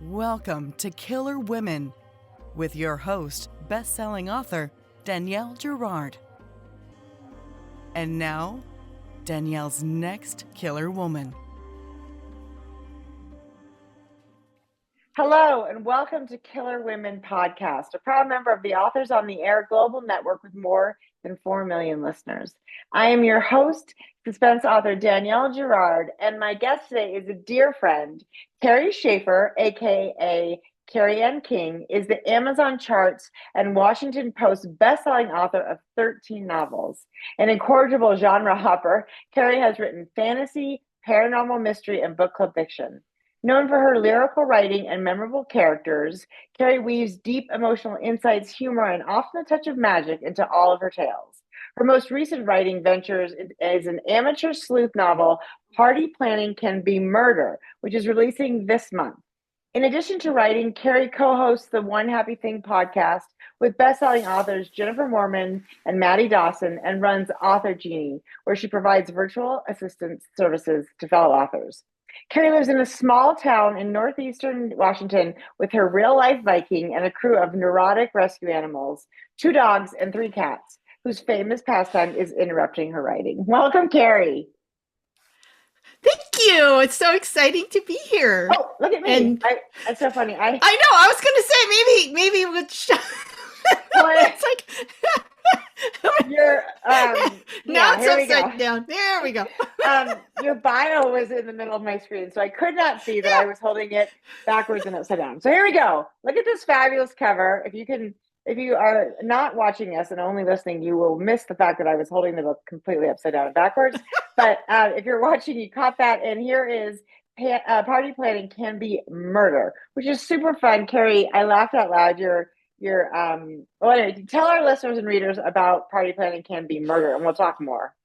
Welcome to Killer Women with your host, bestselling author Danielle Girard. And now, Danielle's next killer woman. Hello, and welcome to Killer Women Podcast, a proud member of the Authors on the Air global network with more than 4 million listeners. I am your host, suspense author Danielle Girard, and my guest today is a dear friend, Kerry Schafer, aka Kerry Ann King, is the Amazon charts and Washington Post bestselling author of 13 novels. An incorrigible genre hopper, Kerry has written fantasy, paranormal mystery, and book club fiction. Known for her lyrical writing and memorable characters, Kerry weaves deep emotional insights, humor, and often a touch of magic into all of her tales. Her most recent writing ventures is an amateur sleuth novel, Party Planning Can Be Murder, which is releasing this month. In addition to writing, Kerry co-hosts the One Happy Thing podcast with best-selling authors Jennifer Moorman and Maddie Dawson, and runs Author Genie, where she provides virtual assistance services to fellow authors. Kerry lives in a small town in northeastern Washington with her real-life Viking and a crew of neurotic rescue animals, 2 dogs and 3 cats, whose famous pastime is interrupting her writing. Welcome, Kerry. Thank you. It's so exciting to be here. Oh, look at me. It's so funny. I know. I was going to say maybe with it's like you're now it's upside down. There we go. Your bio was in the middle of my screen, so I could not see that I was holding it backwards and upside down. So here we go. Look at this fabulous cover. If you are not watching us and only listening, you will miss the fact that I was holding the book completely upside down and backwards. But if you're watching, you caught that. And here is Party Planning Can Be Murder, which is super fun. Kerry, I laughed out loud. Anyway, tell our listeners and readers about Party Planning Can Be Murder, and we'll talk more.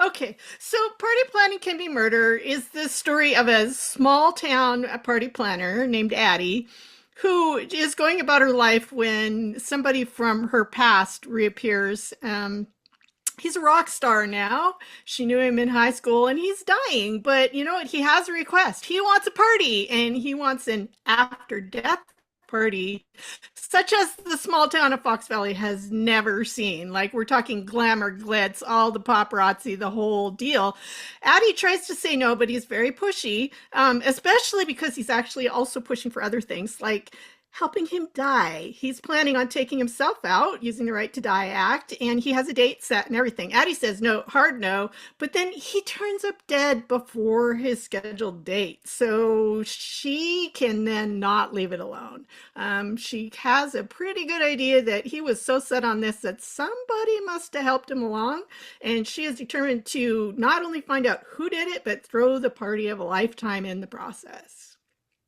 Okay, so Party Planning Can Be Murder is the story of a small town party planner named Addie, who is going about her life when somebody from her past reappears. He's a rock star now. She knew him in high school and he's dying, but you know what? He has a request. He wants a party, and he wants an after-death party such as the small town of Fox Valley has never seen. Like, we're talking glamour, glitz, all the paparazzi, the whole deal. Addie tries to say no, but he's very pushy, especially because he's actually also pushing for other things like helping him die. He's planning on taking himself out using the Right to Die Act, and he has a date set and everything. Addie says no, hard no, but then he turns up dead before his scheduled date, so she can then not leave it alone. She has a pretty good idea that he was so set on this that somebody must have helped him along, and she is determined to not only find out who did it, but throw the party of a lifetime in the process.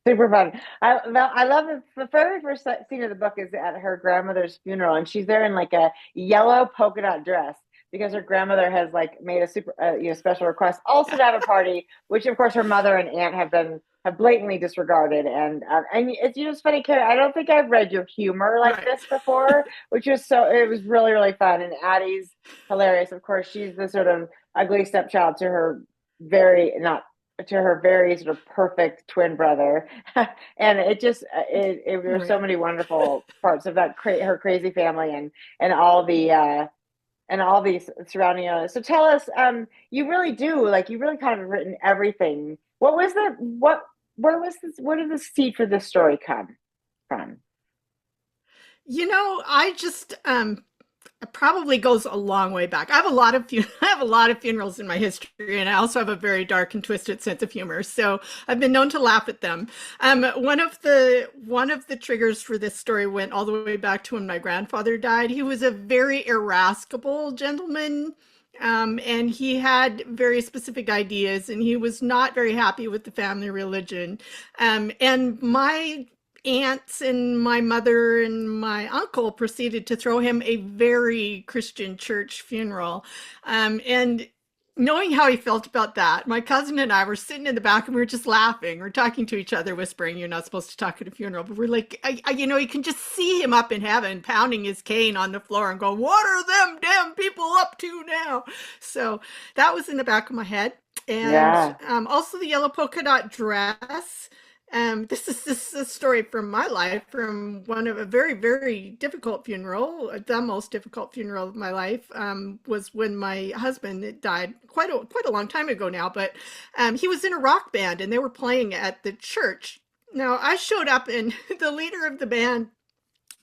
Super fun. I love the very first scene of the book is at her grandmother's funeral, and she's there in like a yellow polka dot dress because her grandmother has like made a super special request also to have a party, which of course her mother and aunt have blatantly disregarded. And it's funny, Kerry. I don't think I've read your humor like this before, which was it was really, really fun. And Addie's hilarious. Of course, she's the sort of ugly stepchild to her very sort of perfect twin brother. And it were so many wonderful parts of that her crazy family and all these surrounding elements. So tell us, you really kind of have written everything. Where did the seed for this story come from? I just it probably goes a long way back. I have a lot of funerals in my history, and I also have a very dark and twisted sense of humor. So I've been known to laugh at them. One of the triggers for this story went all the way back to when my grandfather died. He was a very irascible gentleman. And he had very specific ideas, and he was not very happy with the family religion. And my aunts and my mother and my uncle proceeded to throw him a very Christian church funeral. And knowing how he felt about that, my cousin and I were sitting in the back and we were just laughing. We're talking to each other, whispering, "You're not supposed to talk at a funeral." But we're like, you can just see him up in heaven pounding his cane on the floor and going, "What are them damn people up to now?" So that was in the back of my head. And also the yellow polka dot dress. This is a story from my life, from one of a very, very difficult funeral. The most difficult funeral of my life was when my husband died quite a long time ago now. But he was in a rock band and they were playing at the church. Now I showed up and the leader of the band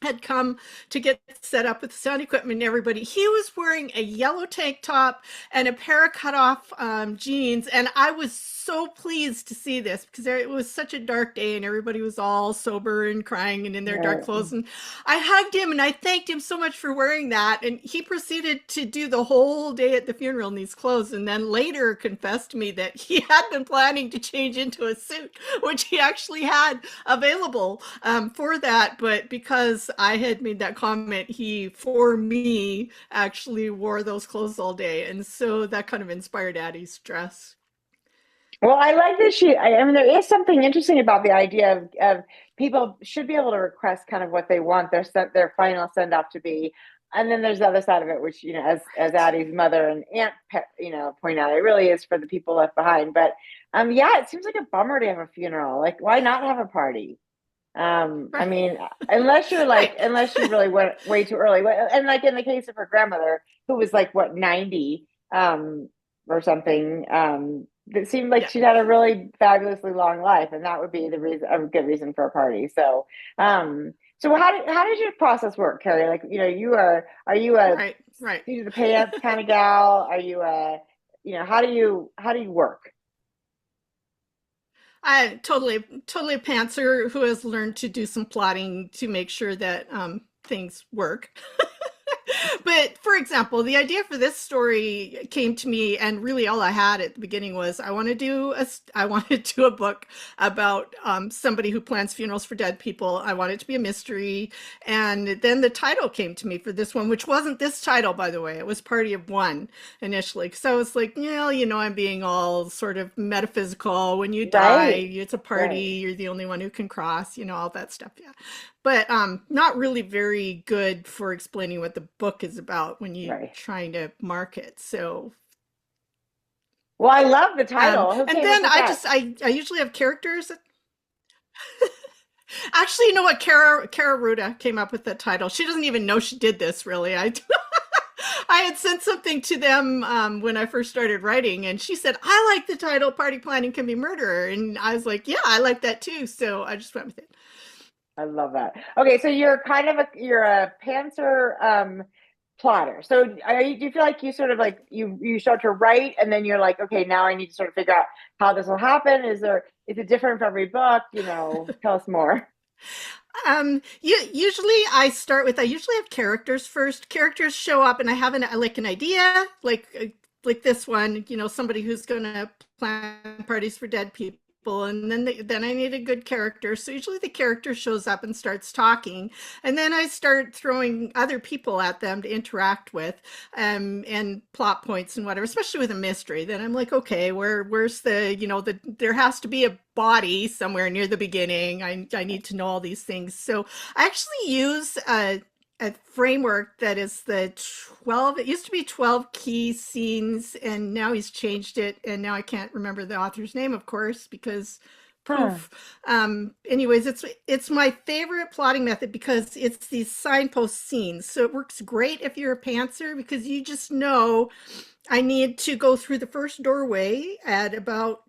had come to get set up with sound equipment and everybody. He was wearing a yellow tank top and a pair of cut off jeans. And I was so pleased to see this because it was such a dark day and everybody was all sober and crying and in their dark clothes. And I hugged him and I thanked him so much for wearing that. And he proceeded to do the whole day at the funeral in these clothes. And then later confessed to me that he had been planning to change into a suit, which he actually had available for that. But because I had made that comment, he, for me, actually wore those clothes all day. And so that kind of inspired Addie's dress. Well, I like that I mean, there is something interesting about the idea of people should be able to request kind of what they want their final send off to be. And then there's the other side of it, which, as Addie's mother and aunt, point out, it really is for the people left behind. But yeah, it seems like a bummer to have a funeral. Like, why not have a party? I mean, unless you really went way too early. And like in the case of her grandmother, who was like, what, 90 or something, it seemed like she'd had a really fabulously long life, and that would be a good reason for a party. So, so how does your process work, Kerry? Like, are you a right seat of the pants kind of gal? Are you how do you work? I totally a pantser who has learned to do some plotting to make sure that things work. But for example, the idea for this story came to me, and really all I had at the beginning was I want to do a book about somebody who plans funerals for dead people. I want it to be a mystery, and then the title came to me for this one, which wasn't this title, by the way. It was Party of One initially, because I was like, I'm being all sort of metaphysical. When you die, it's a party. You're the only one who can cross. All that stuff. Yeah. But not really very good for explaining what the book is about when you're trying to market. So, well, I love the title. And then I usually have characters. Actually, you know what? Kara Ruda came up with that title. She doesn't even know she did this, really. I had sent something to them when I first started writing, and she said, I like the title Party Planning Can Be Murder. And I was like, yeah, I like that too. So I just went with it. I love that. Okay, so you're kind of you're a pantser plotter. So do you feel like you sort of like you start to write and then you're like, okay, now I need to sort of figure out how this will happen? Is it different for every book? Tell us more. Usually I usually have characters first. Characters show up and I have an idea, like this one, somebody who's going to plan parties for dead people. And then I need a good character. So usually the character shows up and starts talking, and then I start throwing other people at them to interact with, and plot points and whatever. Especially with a mystery, then I'm like, okay, where's there has to be a body somewhere near the beginning. I need to know all these things. So I actually use a framework that is the 12, it used to be 12 key scenes, and now he's changed it, and now I can't remember the author's name, of course, because proof. Anyways, it's my favorite plotting method because it's these signpost scenes. So it works great if you're a pantser, because you just know I need to go through the first doorway at about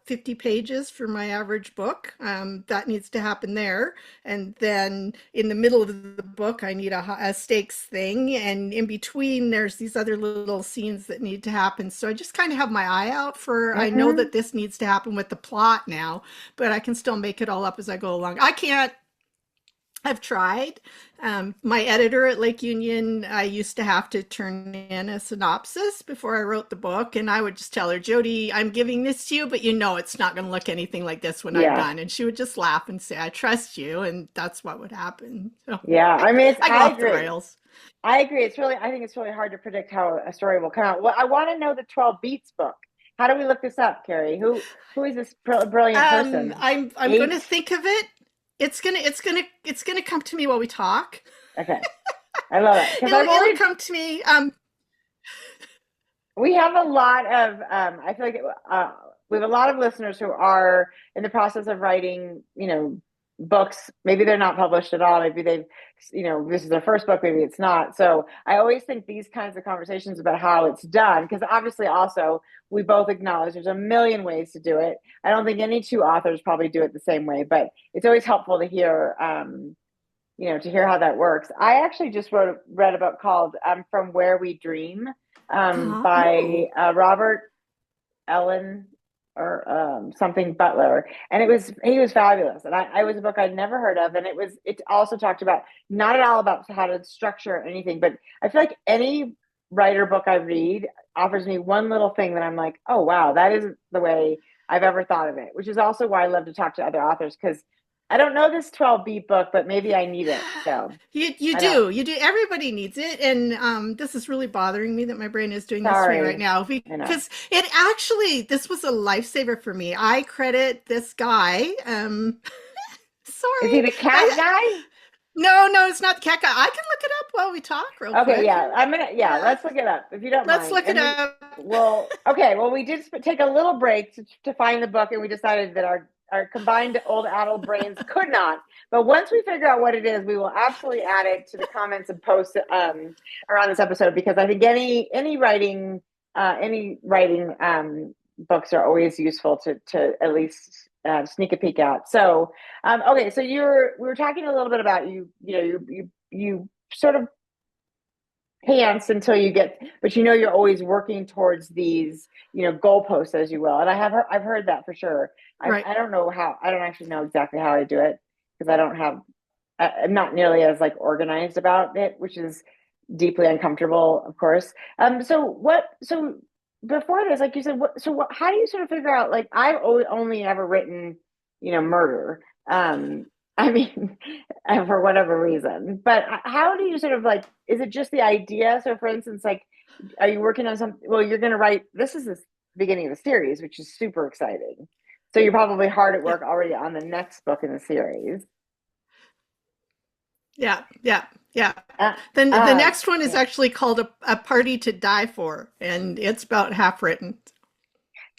50 pages for my average book. That needs to happen there. And then in the middle of the book, I need a stakes thing. And in between, there's these other little scenes that need to happen. So I just kind of have my eye out for, I know that this needs to happen with the plot now, but I can still make it all up as I go along. I've tried. My editor at Lake Union, I used to have to turn in a synopsis before I wrote the book, and I would just tell her, Jody, I'm giving this to you, but it's not going to look anything like this when I'm done. And she would just laugh and say, I trust you, and that's what would happen. So, yeah, I mean, I go off the rails. I agree. I think it's really hard to predict how a story will come out. Well, I want to know the 12 Beats book. How do we look this up, Kerry? Who is this brilliant person? I'm going to think of it. It's gonna come to me while we talk. Okay, I love it. It'll come to me. We have a lot of. I feel like we have a lot of listeners who are in the process of writing, books. Maybe they're not published at all. Maybe they've, this is their first book. Maybe it's not. So I always think these kinds of conversations about how it's done, because obviously also we both acknowledge there's a million ways to do it. I don't think any two authors probably do it the same way, but it's always helpful to hear, to hear how that works. I actually just read a book called From Where We Dream by Robert Ellen or something Butler, and he was fabulous, and I was a book I'd never heard of, and it also talked about not at all about how to structure anything, but I feel like any writer book I read offers me one little thing that I'm like, oh wow, that isn't the way I've ever thought of it, which is also why I love to talk to other authors, because I don't know this 12-beat book, but maybe I need it. So you do. Everybody needs it. And this is really bothering me that my brain is doing this to me right now, because this was a lifesaver for me. I credit this guy. Sorry. Is he the cat guy? No, it's not the cat guy. I can look it up while we talk real quick. Okay, yeah. Let's look it up if you don't mind. Let's look it up. Well, we did take a little break to find the book, and we decided that our combined old adult brains could not. But once we figure out what it is, we will absolutely add it to the comments and posts around this episode, because I think any writing books are always useful to at least sneak a peek at. So, okay, so we were talking a little bit about you sort of pants until you get, but you're always working towards these goalposts, as you will, and I've heard that for sure. Right. I don't actually know exactly how I do it, because I'm not nearly as organized about it, which is deeply uncomfortable, of course. So before this, like you said, how do you sort of figure out, I've only ever written murder, I mean, for whatever reason, but how do you sort of is it just the idea? So for instance, are you working on something? Well, you're going to write, this is the beginning of the series, which is super exciting. So you're probably hard at work already on the next book in the series. Yeah. The next one is actually called a Party to Die For, and it's about half written.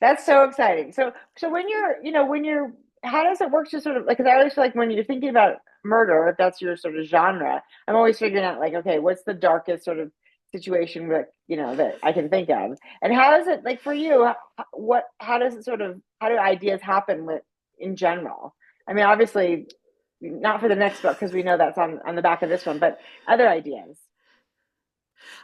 That's so exciting. So when you're, how does it work to sort of because I always feel like when you're thinking about murder, if that's your sort of genre, I'm always figuring out okay, what's the darkest sort of situation that that I can think of, and how is it for you? How do ideas happen in general? I mean, obviously not for the next book, because we know that's on the back of this one, but other ideas.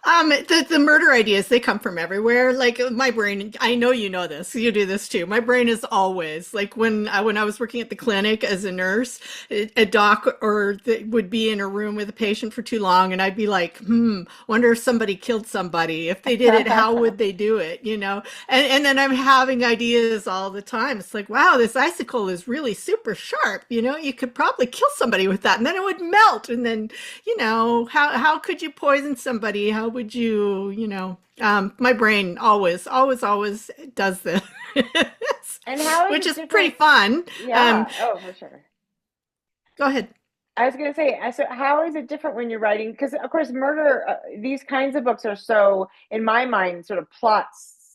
The murder ideas, they come from everywhere. My brain, I know you know this, you do this too. My brain is always when I was working at the clinic as a nurse, a doc would be in a room with a patient for too long, and I'd be like, wonder if somebody killed somebody. If they did it, how would they do it? And then I'm having ideas all the time. It's like, wow, this icicle is really super sharp. You could probably kill somebody with that, and then it would melt. And then, how could you poison somebody? How would you, my brain always does this. And how which is pretty fun. Yeah. For sure. Go ahead. I was going to say, so how is it different when you're writing? Because of course, murder, these kinds of books are so, in my mind, sort of plot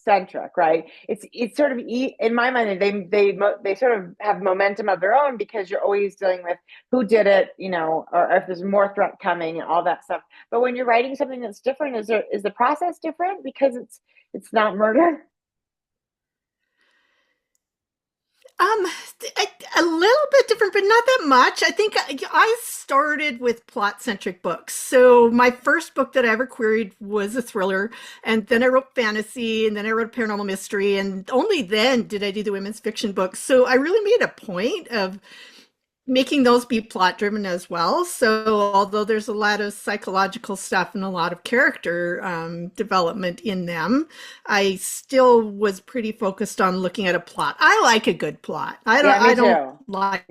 centric, right? It's sort of in my mind they sort of have momentum of their own, because you're always dealing with who did it, or if there's more threat coming and all that stuff. But when you're writing something that's different, is the process different because it's not murder? A little bit different, but not that much. I think I started with plot-centric books. So my first book that I ever queried was a thriller, and then I wrote fantasy, and then I wrote a paranormal mystery, and only then did I do the women's fiction books. So I really made a point of making those be plot driven as well. So although there's a lot of psychological stuff and a lot of character development in them, I still was pretty focused on looking at a plot. I like a good plot. I don't like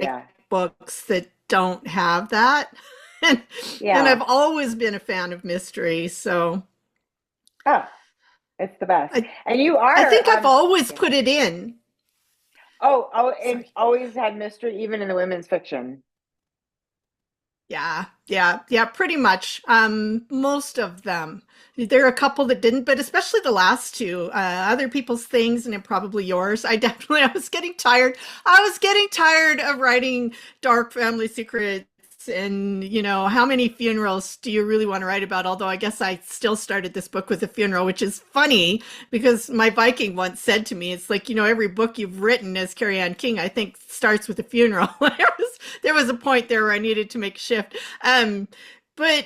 books that don't have that. And I've always been a fan of mystery. So it's the best. And you are. I think I've always put it in. And always had mystery, even in the women's fiction. Yeah, pretty much. Most of them. There are a couple that didn't, but especially the last two, other people's things and then probably yours. I was getting tired. I was getting tired of writing dark family secrets and, how many funerals do you really want to write about? Although I guess I still started this book with a funeral, which is funny because my Viking once said to me, it's like, every book you've written as Carrie Ann King, I think starts with a funeral. There was a point there where I needed to make a shift. But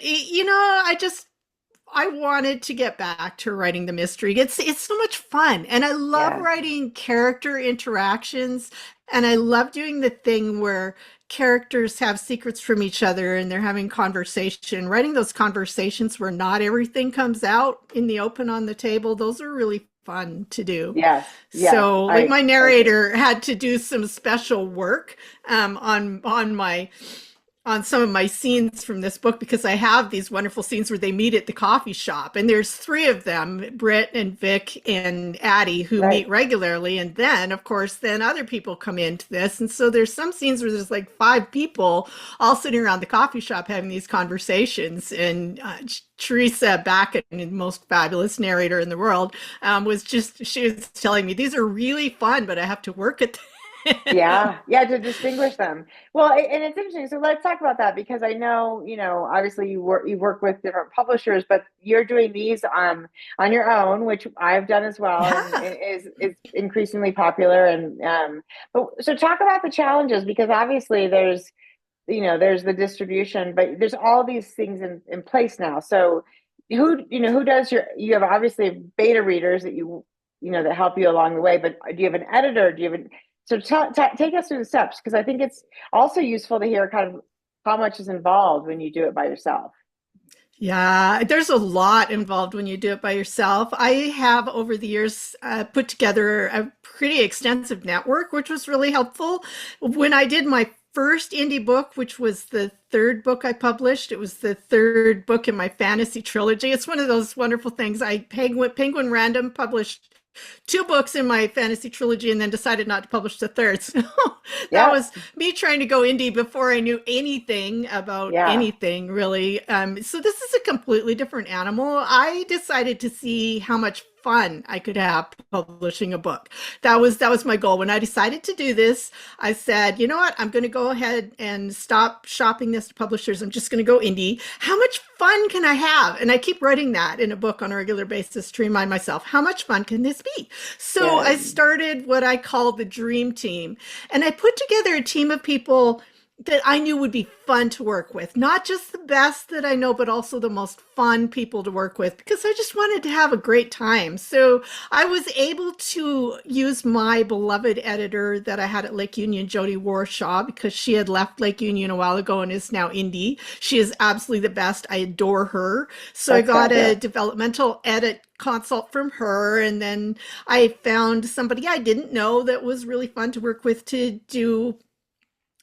I wanted to get back to writing the mystery. It's so much fun, and I love writing character interactions, and I love doing the thing where characters have secrets from each other and they're having conversation. Writing those conversations where not everything comes out in the open on the table, those are really fun to do. Yes. So like my narrator had to do some special work on some of my scenes from this book because I have these wonderful scenes where they meet at the coffee shop, and there's three of them, Britt and Vic and Addie, who meet regularly. And then of course, then other people come into this. And so there's some scenes where there's like 5 people all sitting around the coffee shop having these conversations. And Teresa Backen, the most fabulous narrator in the world, she was telling me, these are really fun, but I have to work at them. To distinguish them. Well, and it's interesting. So let's talk about that, because I know, obviously you work with different publishers, but you're doing these on your own, which I've done as well, and is increasingly popular. And so talk about the challenges, because obviously there's the distribution, but there's all these things in place now. So who does you have obviously beta readers that that help you along the way, but do you have an editor? So take us through the steps, because I think it's also useful to hear kind of how much is involved when you do it by yourself. Yeah, there's a lot involved when you do it by yourself. I have over the years put together a pretty extensive network, which was really helpful. When I did my first indie book, which was the 3rd book I published, it was the 3rd book in my fantasy trilogy. It's one of those wonderful things. Penguin Random published 2 books in my fantasy trilogy and then decided not to publish the 3rd. So that was me trying to go indie before I knew anything about anything, really. So this is a completely different animal. I decided to see how much fun I could have publishing a book. That was my goal. When I decided to do this, I said, you know what? I'm going to go ahead and stop shopping this to publishers. I'm just going to go indie. How much fun can I have? And I keep writing that in a book on a regular basis to remind myself, how much fun can this be? So I started what I call the dream team. And I put together a team of people that I knew would be fun to work with, not just the best that I know, but also the most fun people to work with, because I just wanted to have a great time. So I was able to use my beloved editor that I had at Lake Union, Jody Warshaw, because she had left Lake Union a while ago and is now indie. She is absolutely the best. I adore her. So I got a developmental edit consult from her, and then I found somebody I didn't know that was really fun to work with to do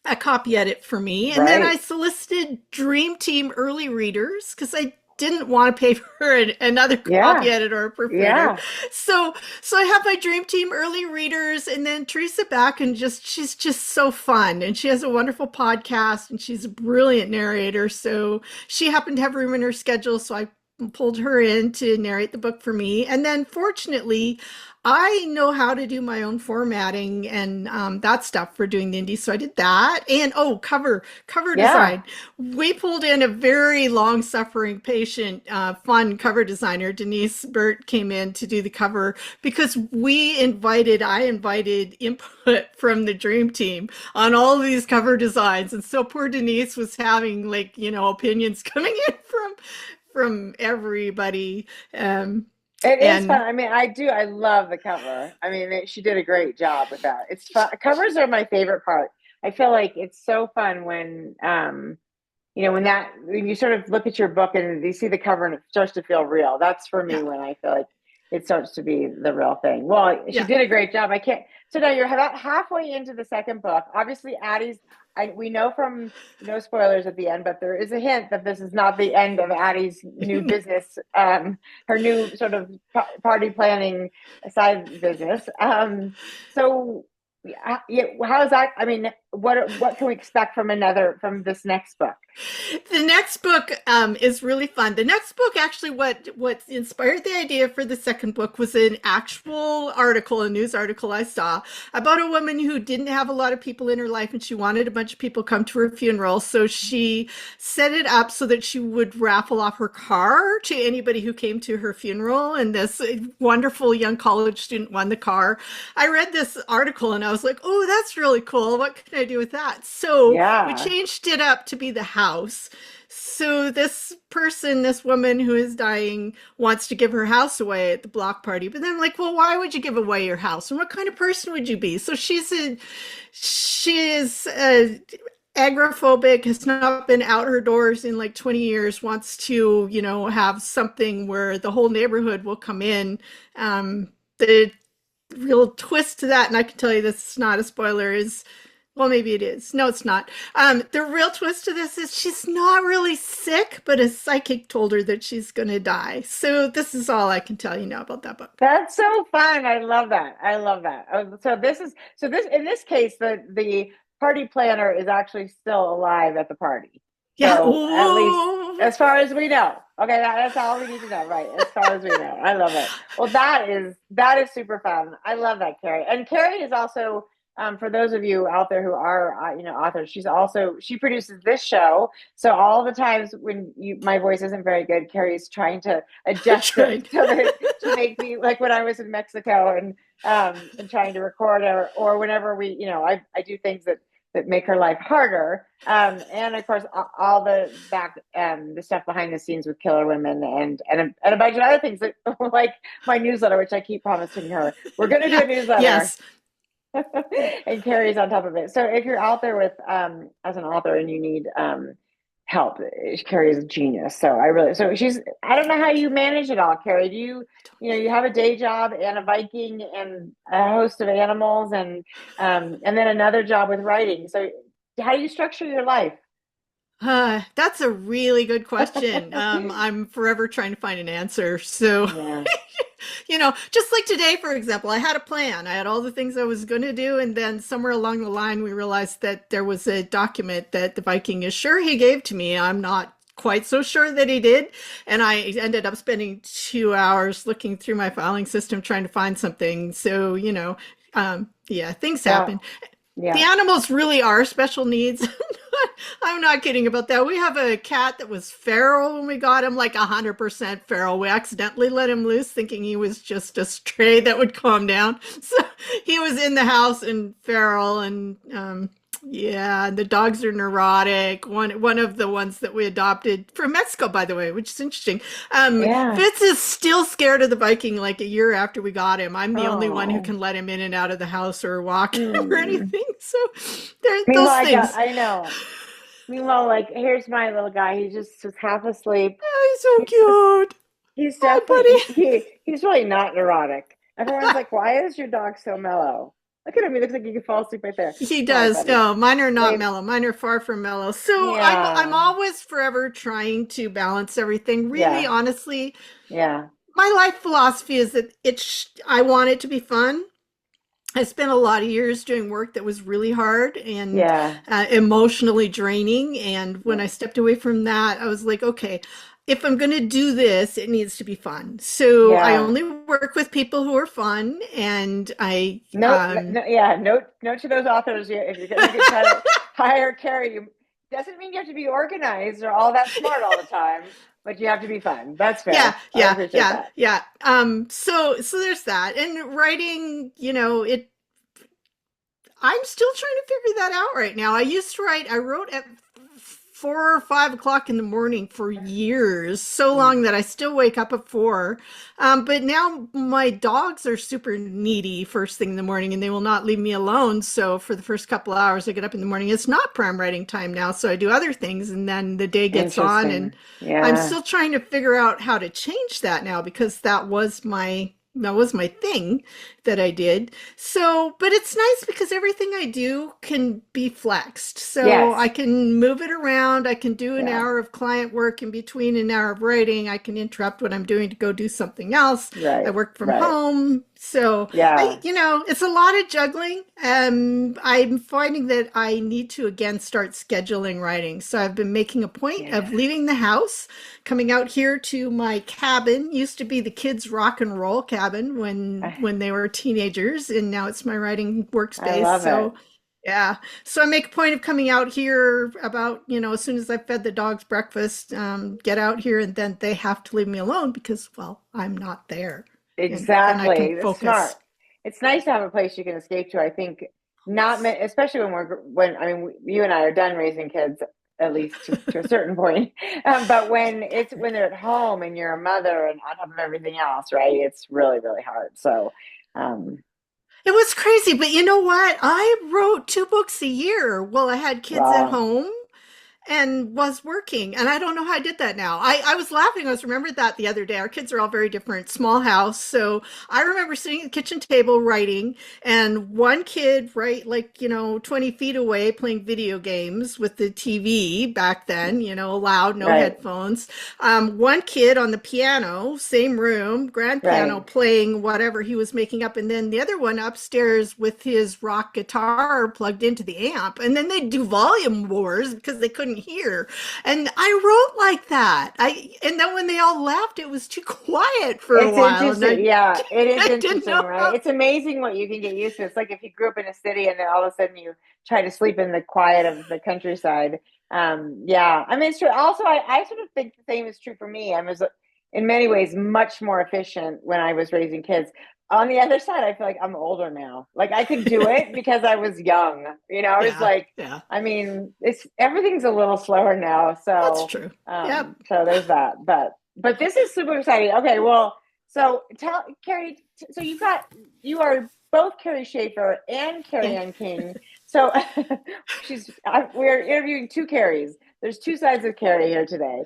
a copy edit for me. And then I solicited Dream Team early readers because I didn't want to pay for another copy editor or proofreader. So I have my Dream Team early readers, and then Teresa Backen, she's just so fun, and she has a wonderful podcast, and she's a brilliant narrator. So she happened to have room in her schedule, so I pulled her in to narrate the book for me. And then fortunately, I know how to do my own formatting and that stuff for doing the indie. So I did that. And cover design. We pulled in a very long-suffering, patient, fun cover designer. Denise Burt came in to do the cover because I invited input from the Dream Team on all of these cover designs. And so poor Denise was having opinions coming in from everybody. It is fun. I mean, I love the cover. I mean, she did a great job with that. It's fun. Covers are my favorite part. I feel like it's so fun when you sort of look at your book and you see the cover and it starts to feel real. That's for me when I feel like it starts to be the real thing. Well, she did a great job. So now you're about halfway into the 2nd book. Obviously, Addie's, we know from no spoilers at the end, but there is a hint that this is not the end of Addie's new business, her new sort of party planning side business. So how's that? I mean, what can we expect from this next book? The next book is really fun. The next book, actually, what inspired the idea for the second book was an actual article, a news article I saw about a woman who didn't have a lot of people in her life, and she wanted a bunch of people come to her funeral. So she set it up so that she would raffle off her car to anybody who came to her funeral. And this wonderful young college student won the car. I read this article and I was like, oh, that's really cool. What can I do with that? So we changed it up to be the house. So this woman who is dying wants to give her house away at the block party. But then I'm like, well, why would you give away your house? And what kind of person would you be? So she is agoraphobic, has not been out her doors in like 20 years, wants to, have something where the whole neighborhood will come in. The real twist to that, and I can tell you this is not a spoiler, is, well, maybe it is. No, it's not. The real twist to this is she's not really sick, but a psychic told her that she's going to die. So this is all I can tell you now about that book. That's so fun. I love that. So in this case, the party planner is actually still alive at the party. Yeah. So, at least as far as we know. Okay, that's all we need to know, right? As far as we know. I love it. Well, that is super fun. I love that, Kerry. And Kerry is also, for those of you out there who are, authors, she produces this show. So all the times when my voice isn't very good, Kerry's trying to adjust it to make me, like when I was in Mexico and trying to record or whenever I do things that make her life harder. And of course, all the stuff behind the scenes with Killer Women and a bunch of other things that, like my newsletter, which I keep promising her. We're going to do a newsletter. Yes. And Kerry's on top of it. So if you're out there with, as an author and you need help, Kerry is a genius. So I don't know how you manage it all, Kerry. Do you have a day job and a Viking and a host of animals and then another job with writing. So how do you structure your life? That's a really good question. I'm forever trying to find an answer. So, just like today, for example, I had a plan. I had all the things I was going to do. And then somewhere along the line, we realized that there was a document that the Viking is sure he gave to me. I'm not quite so sure that he did. And I ended up spending 2 hours looking through my filing system trying to find something. So, things happen. Yeah. The animals really are special needs. I'm not kidding about that. We have a cat that was feral when we got him, like 100% feral. We accidentally let him loose thinking he was just a stray that would calm down. So he was in the house and feral, and the dogs are neurotic. One of the ones that we adopted from Mexico, by the way, which is interesting. Fitz is still scared of the Viking like a year after we got him. I'm the only one who can let him in and out of the house or walk or anything. So there's those things. I know. Meanwhile, like, here's my little guy. He's just half asleep. Oh, he's so cute. He's definitely, he's really not neurotic. Everyone's like, why is your dog so mellow? Look at him. He looks like he could fall asleep right there. He does. No, mine are not mellow. Mine are far from mellow. So I'm always forever trying to balance everything. Really, honestly. Yeah. My life philosophy is that I want it to be fun. I spent a lot of years doing work that was really hard and emotionally draining. And when I stepped away from that, I was like, okay, if I'm going to do this, it needs to be fun. So I only work with people who are fun, and note to those authors. If you're going to try to hire Kerry, doesn't mean you have to be organized or all that smart all the time, but you have to be fun. That's fair. Yeah. So there's that, and writing. I'm still trying to figure that out right now. I wrote at 4 or 5 o'clock in the morning for years, so long that I still wake up at 4. But now my dogs are super needy first thing in the morning, and they will not leave me alone. So for the first couple of hours I get up in the morning, it's not prime writing time now. So I do other things, and then the day gets on, and I'm still trying to figure out how to change that now, because that was my thing that I did. So, but it's nice because everything I do can be flexed. So I Yes. can move it around. I can do an Yeah. hour of client work in between an hour of writing. I can interrupt what I'm doing to go do something else. I Right. work from Right. home. So Yeah. it's a lot of juggling. I'm finding that I need to again start scheduling writing. So I've been making a point Yeah. of leaving the house, coming out here to my cabin. Used to be the kids' rock and roll cabin when they were teenagers, and now it's my writing I workspace. love it. So yeah, so I make a point of coming out here about as soon as I've fed the dogs breakfast, get out here, and then they have to leave me alone because, well, I'm not there, and then I can Exactly. That's smart. focus. It's nice to have a place you can escape to. I think especially when I mean, you and I are done raising kids, at least to a certain point. But when they're at home and you're a mother and on top of everything else, right? It's really, really hard. So, um, It was crazy, but you know what? I wrote 2 books a year while I had kids at wow. home and was working. And I don't know how I did that now. I was laughing. I was remembered that the other day. Our kids are all very different, small house. So I remember sitting at the kitchen table writing, and one kid, right, 20 feet away playing video games with the TV back then, loud, no Right. headphones. One kid on the piano, same room, grand piano, Right. playing whatever he was making up. And then the other one upstairs with his rock guitar plugged into the amp. And then they'd do volume wars because they couldn't hear. And I wrote like that. And then when they all left, it was too quiet for a It's while. And interesting. Yeah, it is I didn't interesting, know right? how. It's amazing what you can get used to. It's like if you grew up in a city and then all of a sudden you try to sleep in the quiet of the countryside. Yeah, I mean, it's true. Also, I sort of think the same is true for me. I was in many ways much more efficient when I was raising kids. On the other side, I feel like I'm older now. Like I could do it because I was young. I was Yeah, like, yeah, I mean, everything's a little slower now. that's So, true. Yep. so there's that. But this is super exciting. Okay, well, so tell Kerry. So you are both Kerry Schafer and Kerry Yeah. Ann King. So we're interviewing two Kerrys. There's two sides of Kerry here today,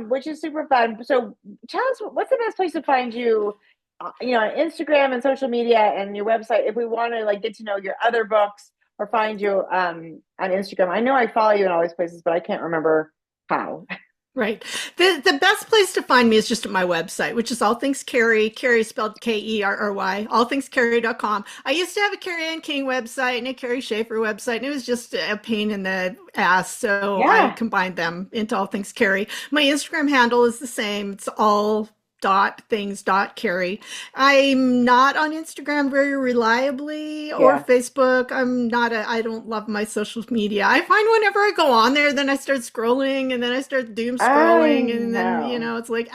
which is super fun. So tell us what's the best place to find you. On Instagram and social media and your website. If we want to get to know your other books or find you on Instagram. I know I follow you in all these places, but I can't remember how. Right. The best place to find me is just at my website, which is All Things Kerry. Kerry is spelled Kerry, allthingskerry.com. I used to have a Kerry Ann King website and a Kerry Schafer website, and it was just a pain in the ass. So I Yeah. combined them into All Things Kerry. My Instagram handle is the same. It's all.things.kerry. I'm not on Instagram very reliably or Yeah. Facebook. I don't love my social media. I find whenever I go on there, then I start scrolling and then I start doom I scrolling and then, know. it's like,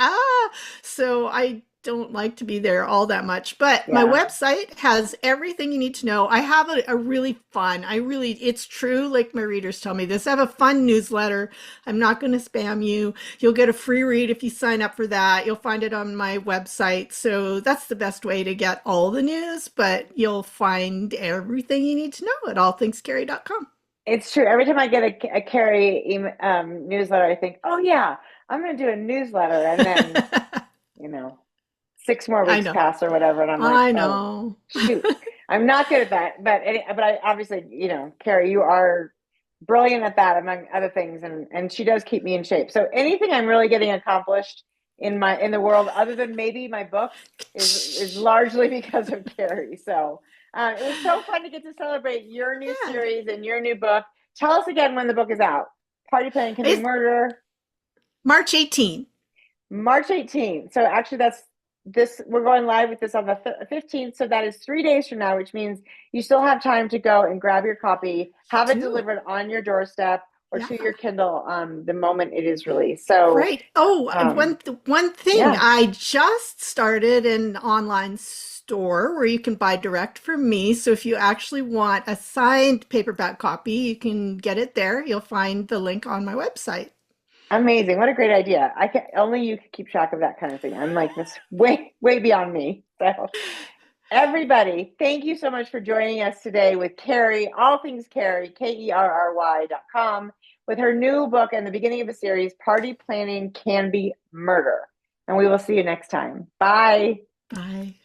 so I don't like to be there all that much. But my Yeah. website has everything you need to know. I have a really fun, it's true, like my readers tell me this. I have a fun newsletter. I'm not going to spam you. You'll get a free read if you sign up for that. You'll find it on my website. So that's the best way to get all the news, but you'll find everything you need to know at allthingskerry.com. It's true. Every time I get a Kerry newsletter, I think, oh yeah, I'm going to do a newsletter, and then 6 more I weeks know. pass or whatever, and I'm like, I oh know. shoot, I'm not good at that. But I obviously, Kerry, you are brilliant at that, among other things, and she does keep me in shape. So anything I'm really getting accomplished in the world, other than maybe my books, is largely because of Kerry. So it was so fun to get to celebrate your new Yeah. series and your new book. Tell us again when the book is out. Party Planning Can Be It's Murder. March 18th. March 18th. So actually we're going live with this on the 15th. So that is 3 days from now, which means you still have time to go and grab your copy, have it delivered on your doorstep or to your Kindle the moment it is released. So right. Oh, one thing. yeah. I just started an online store where you can buy direct from me. So if you actually want a signed paperback copy, you can get it there. You'll find the link on my website. Amazing. What a great idea. Only you can keep track of that kind of thing. I'm like, this way beyond me. So everybody, thank you so much for joining us today with Kerry, all things Kerry, KERRY.com, with her new book and the beginning of a series, Party Planning Can Be Murder. And we will see you next time. Bye. Bye.